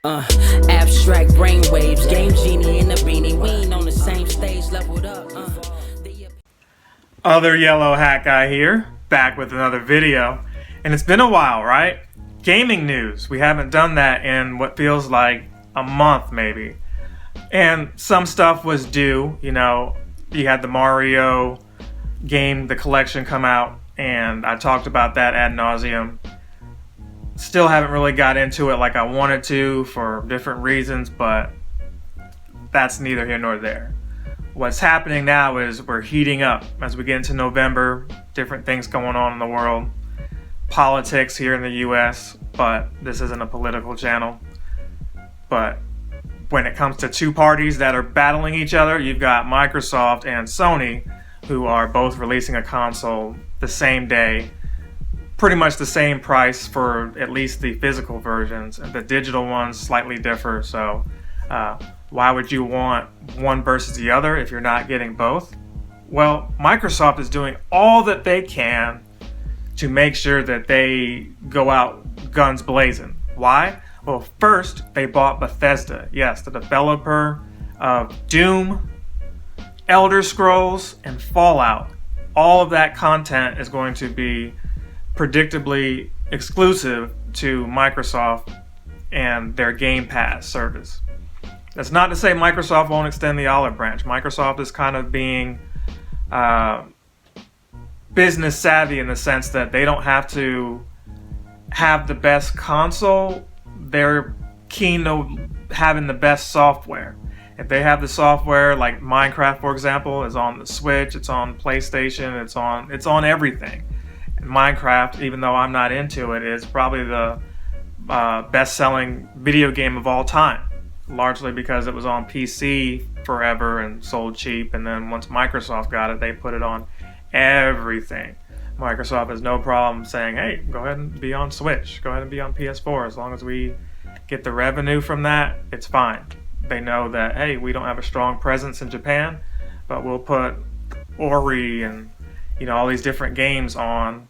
Uh, Abstract brainwaves, game genie in the beanie. We ain't on the same stage, leveled up. Other yellow hat guy here, back with another video. And it's been a while, right? Gaming news. We haven't done that in what feels like a month, maybe. And some stuff was due, you know. You had the Mario game, the collection come out, and I talked about that ad nauseum. Still haven't really got into it like I wanted to for different reasons, but that's neither here nor there. What's happening now is we're heating up as we get into November, different things going on in the world, politics here in the US, but this isn't a political channel. But when it comes to two parties that are battling each other, you've got Microsoft and Sony, who are both releasing a console the same day, pretty much the same price for at least the physical versions, and the digital ones slightly differ. So why would you want one versus the other if you're not getting both? Well, Microsoft is doing all that they can to make sure that they go out guns blazing. Why? Well, first, they bought Bethesda. Yes, the developer of Doom, Elder Scrolls, and Fallout. All of that content is going to be predictably exclusive to Microsoft and their Game Pass service. That's not to say Microsoft won't extend the olive branch. Microsoft is kind of being business savvy in the sense that they don't have to have the best console. They're keen to having the best software. If they have the software, like Minecraft, for example, is on the Switch, it's on PlayStation, it's on everything. And Minecraft, even though I'm not into it, is probably the best-selling video game of all time, largely because it was on PC forever and sold cheap, and then once Microsoft got it, they put it on everything. Microsoft has no problem saying, hey, go ahead and be on Switch, go ahead and be on PS4, as long as we get the revenue from that, it's fine. They know that, hey, we don't have a strong presence in Japan, but we'll put Ori and all these different games on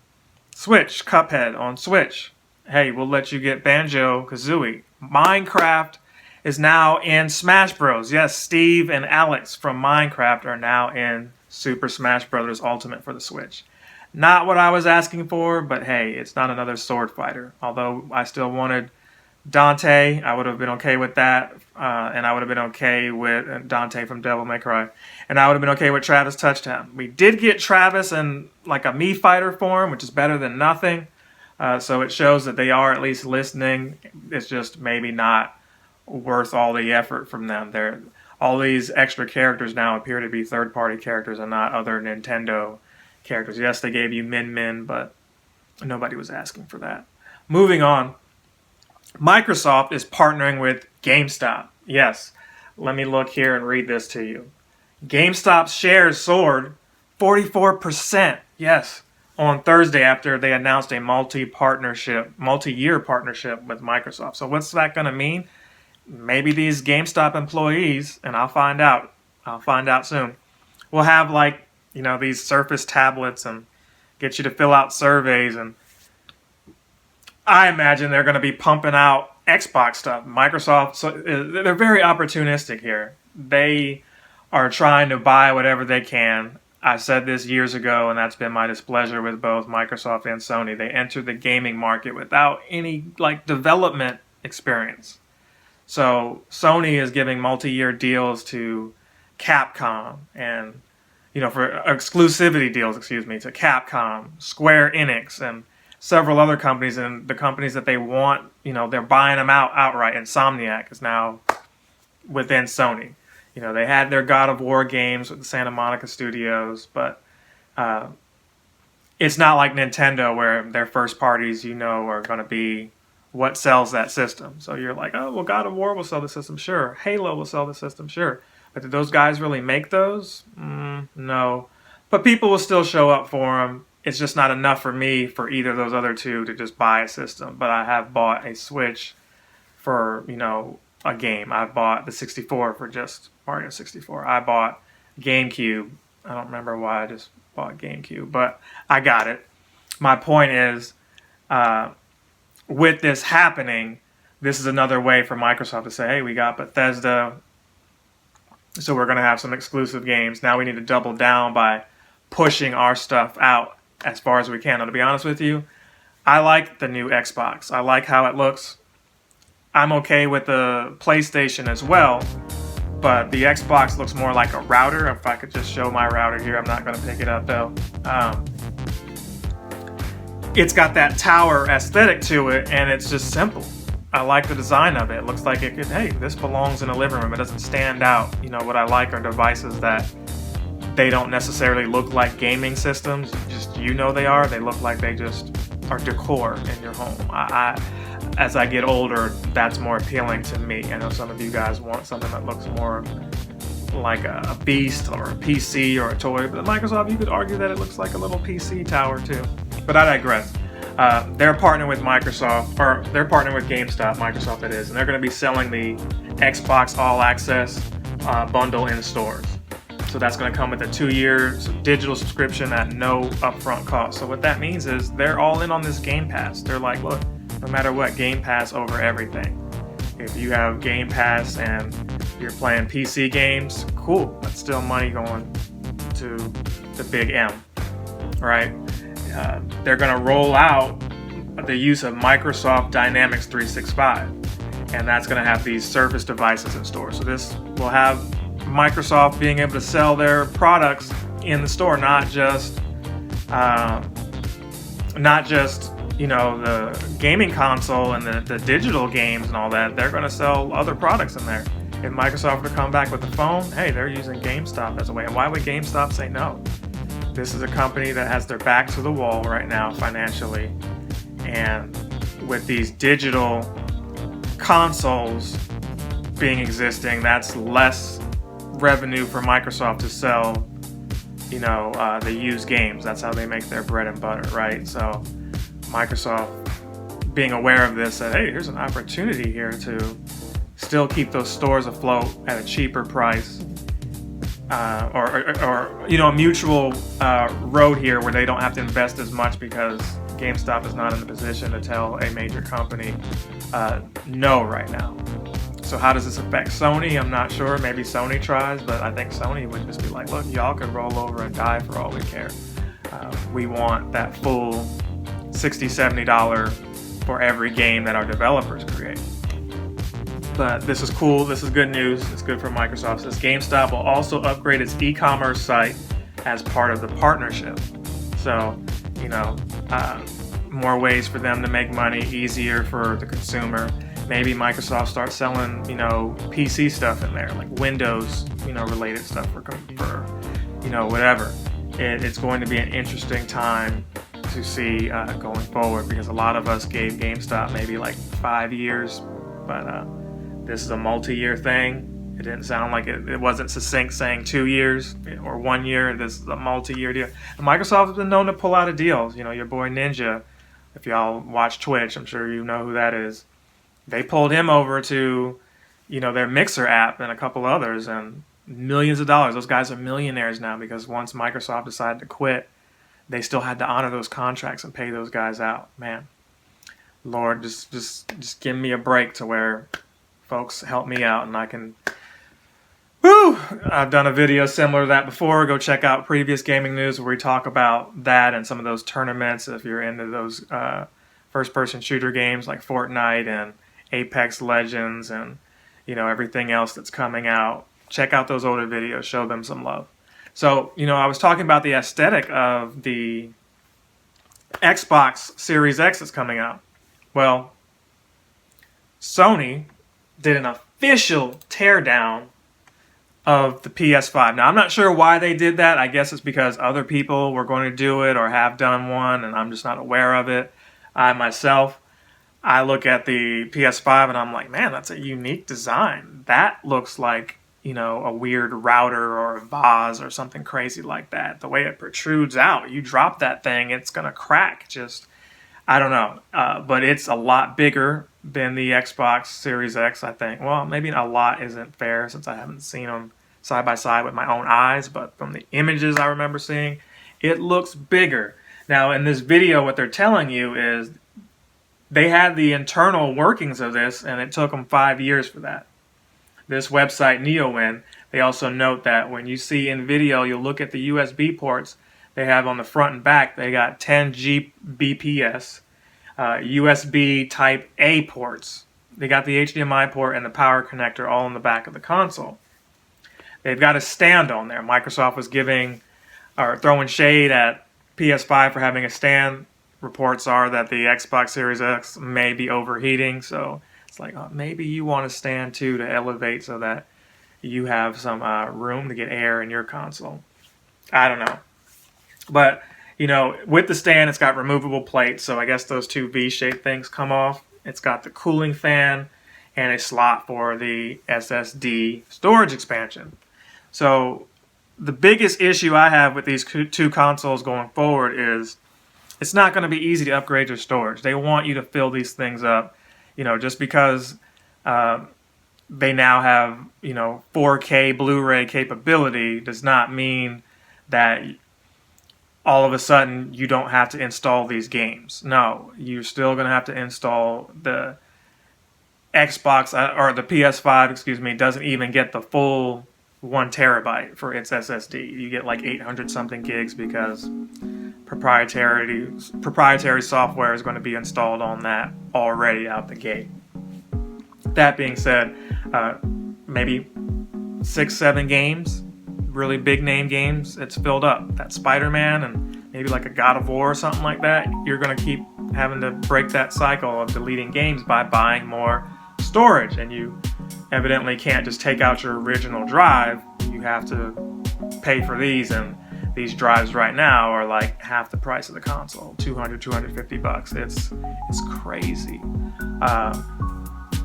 Switch, Cuphead on Switch. Hey, we'll let you get Banjo-Kazooie. Minecraft is now in Smash Bros. Yes, Steve and Alex from Minecraft are now in Super Smash Bros. Ultimate for the Switch. Not what I was asking for, but hey, it's not another sword fighter. Although I still wanted Dante, I would have been okay with that, and I would have been okay with Dante from Devil May Cry, and I would have been okay with Travis Touchdown. We did get Travis in like a Mii fighter form, which is better than nothing, so it shows that they are at least listening. It's just maybe not worth all the effort from them. All these extra characters now appear to be third-party characters and not other Nintendo characters. Yes, they gave you Min Min, but nobody was asking for that. Moving on. Microsoft is partnering with Gamestop. Yes, let me look here and read this to you. GameStop's shares soared 44%, yes, on Thursday after they announced a multi-year partnership with Microsoft. So what's that going to mean? Maybe these GameStop employees, and I'll find out soon, will have these Surface tablets and get you to fill out surveys, and I imagine they're going to be pumping out Xbox stuff. Microsoft, so they're very opportunistic here. They are trying to buy whatever they can. I said this years ago, and that's been my displeasure with both Microsoft and Sony. They entered the gaming market without any development experience. So Sony is giving multi-year deals to Capcom and for exclusivity deals, to Capcom, Square Enix, and several other companies, and the companies that they want, they're buying them outright. Insomniac is now within Sony. They had their God of War games with the Santa Monica studios, but it's not like Nintendo where their first parties, are going to be what sells that system. So you're like, oh, well, God of War will sell the system, sure. Halo will sell the system, sure. But did those guys really make those? No. But people will still show up for them. It's just not enough for me for either of those other two to just buy a system. But I have bought a Switch for, a game. I bought the 64 for just Mario 64. I bought GameCube. I don't remember why I just bought GameCube, but I got it. My point is, with this happening, this is another way for Microsoft to say, hey, we got Bethesda, so we're going to have some exclusive games. Now we need to double down by pushing our stuff out as far as we can. Now, to be honest with you, I like the new Xbox. I like how it looks. I'm okay with the PlayStation as well, but the Xbox looks more like a router. If I could just show my router here, I'm not going to pick it up though. It's got that tower aesthetic to it, and it's just simple. I like the design of it. It looks like it could, hey, this belongs in a living room. It doesn't stand out. You know, what I like are devices that they don't necessarily look like gaming systems. Just, you know, they are. They look like they just are decor in your home. As I get older, that's more appealing to me. I know some of you guys want something that looks more like a beast or a PC or a toy, but at Microsoft, you could argue that it looks like a little PC tower too. But I digress. They're partnering with Microsoft, or they're partnering with Gamestop, Microsoft it is, and they're going to be selling the Xbox All Access bundle in stores. So that's going to come with a 2-year digital subscription at no upfront cost. So what that means is they're all in on this Game Pass. They're like, look, no matter what, Game Pass over everything. If you have Game Pass and you're playing PC games, cool. That's still money going to the big M, right? They're going to roll out the use of Microsoft Dynamics 365, and that's going to have these Surface devices in stores. So this will have Microsoft being able to sell their products in the store, not just you know, the gaming console and the digital games and all that. They're going to sell other products in there. If Microsoft were to come back with the phone, hey, they're using GameStop as a way. And why would GameStop say no? This is a company that has their back to the wall right now financially, and with these digital consoles being existing, that's less revenue for Microsoft to sell, you know, the used games. That's how they make their bread and butter, right? So Microsoft, being aware of this, said, hey, here's an opportunity here to still keep those stores afloat at a cheaper price, or you know, a mutual road here where they don't have to invest as much because GameStop is not in the position to tell a major company no right now. So how does this affect Sony? I'm not sure. Maybe Sony tries, but I think Sony would just be like, look, y'all could roll over and die for all we care. We want that full $60, $70 for every game that our developers create. But this is cool. This is good news. It's good for Microsoft. This GameStop will also upgrade its e-commerce site as part of the partnership. So, you know, more ways for them to make money, easier for the consumer. Maybe Microsoft starts selling, you know, PC stuff in there, like Windows, you know, related stuff for you know, whatever. It's going to be an interesting time to see going forward, because a lot of us gave GameStop maybe like 5 years, but this is a multi-year thing. It didn't sound like it wasn't succinct saying 2 years or 1 year. This is a multi-year deal. And Microsoft has been known to pull out of deals. You know, your boy Ninja, if y'all watch Twitch, I'm sure you know who that is. They pulled him over to, you know, their Mixer app and a couple others, and millions of dollars. Those guys are millionaires now, because once Microsoft decided to quit, they still had to honor those contracts and pay those guys out. Man, Lord, just give me a break to where folks help me out and I can. Woo! I've done a video similar to that before. Go check out previous gaming news where we talk about that and some of those tournaments. If you're into those first-person shooter games like Fortnite and Apex Legends and, you know, everything else that's coming out, check out those older videos. Show them some love. So, you know, I was talking about the aesthetic of the Xbox Series X that's coming out. Well, Sony did an official teardown of the PS5. Now, I'm not sure why they did that. I guess it's because other people were going to do it or have done one, and I'm just not aware of it. I look at the PS5 and I'm like, man, that's a unique design. That looks like, you know, a weird router or a vase or something crazy like that. The way it protrudes out, you drop that thing, it's going to crack. Just, I don't know. But it's a lot bigger than the Xbox Series X, I think. Well, maybe a lot isn't fair since I haven't seen them side by side with my own eyes. But from the images I remember seeing, it looks bigger. Now, in this video, what they're telling you is they had the internal workings of this, and it took them 5 years for that. This website, Neowin, they also note that when you see in video, you'll look at the USB ports they have on the front and back. They got 10 Gbps, USB Type A ports. They got the HDMI port and the power connector all in the back of the console. They've got a stand on there. Microsoft was throwing shade at PS5 for having a stand. Reports are that the Xbox Series X may be overheating, so it's like, maybe you want a stand too to elevate so that you have some room to get air in your console. I don't know. But, with the stand, it's got removable plates, so I guess those two V-shaped things come off. It's got the cooling fan and a slot for the SSD storage expansion. So the biggest issue I have with these two consoles going forward is it's not going to be easy to upgrade your storage. They want you to fill these things up. Just because they now have, 4K Blu-ray capability does not mean that all of a sudden you don't have to install these games. No, you're still going to have to install the Xbox, or the PS5, doesn't even get the full 1 terabyte for its SSD. You get like 800 something gigs because proprietary software is going to be installed on that already out the gate. That being said, maybe 6-7 games, really big name games, it's filled up. That Spider-Man and maybe like a God of War or something like that, you're going to keep having to break that cycle of deleting games by buying more storage, and you evidently can't just take out your original drive. You have to pay for these, and these drives right now are like half the price of the console, $250. It's crazy.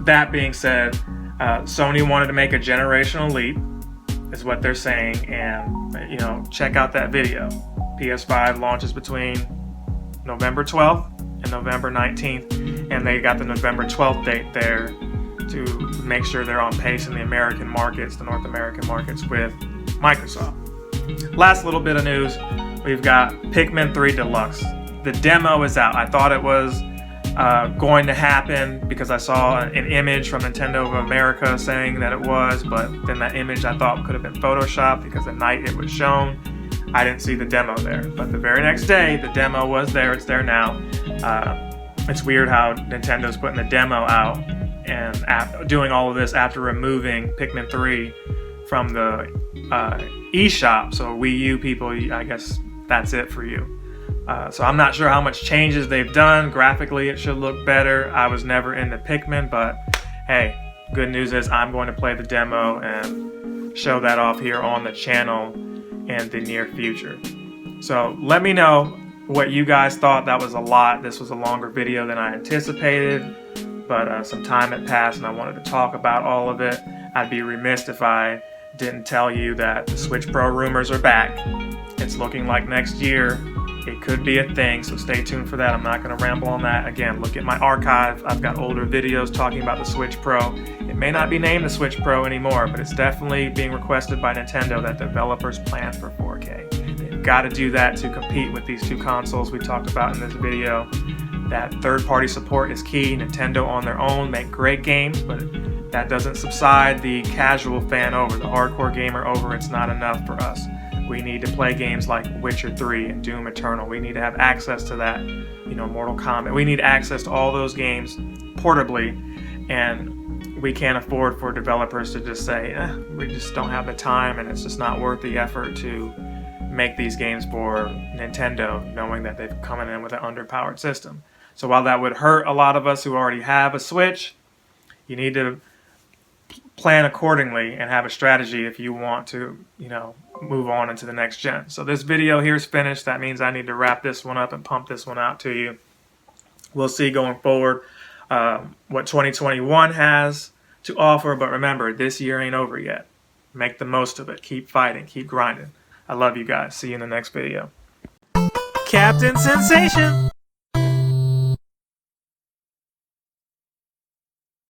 That being said, Sony wanted to make a generational leap, is what they're saying, and check out that video. PS5 launches between November 12th and November 19th, and they got the November 12th date there to make sure they're on pace in the American markets, the North American markets, with Microsoft. Last little bit of news, we've got Pikmin 3 Deluxe. The demo is out. I thought it was going to happen because I saw an image from Nintendo of America saying that it was, but then that image I thought could have been photoshopped because the night it was shown, I didn't see the demo there. But the very next day, the demo was there. It's there now. It's weird how Nintendo's putting the demo out and doing all of this after removing Pikmin 3 from the eShop. So Wii U people, I guess that's it for you. So I'm not sure how much changes they've done. Graphically, it should look better. I was never into Pikmin, but hey, good news is I'm going to play the demo and show that off here on the channel in the near future. So let me know what you guys thought. That was a lot. This was a longer video than I anticipated, but some time had passed and I wanted to talk about all of it. I'd be remiss if I didn't tell you that the Switch Pro rumors are back. It's looking like next year it could be a thing, so stay tuned for that. I'm not going to ramble on that. Again, look at my archive. I've got older videos talking about the Switch Pro. It may not be named the Switch Pro anymore, but it's definitely being requested by Nintendo that developers plan for 4K. They've got to do that to compete with these two consoles we talked about in this video. That third-party support is key. Nintendo on their own make great games, but that doesn't subside the casual fan over, the hardcore gamer over. It's not enough for us. We need to play games like Witcher 3 and Doom Eternal. We need to have access to that, Mortal Kombat. We need access to all those games portably, and we can't afford for developers to just say, we just don't have the time and it's just not worth the effort to make these games for Nintendo, knowing that they're coming in with an underpowered system. So while that would hurt a lot of us who already have a Switch, you need to plan accordingly and have a strategy if you want to, move on into the next gen. So this video here is finished. That means I need to wrap this one up and pump this one out to you. We'll see going forward what 2021 has to offer, but remember, this year ain't over yet. Make the most of it. Keep fighting. Keep grinding. I love you guys. See you in the next video. Captain Sensation!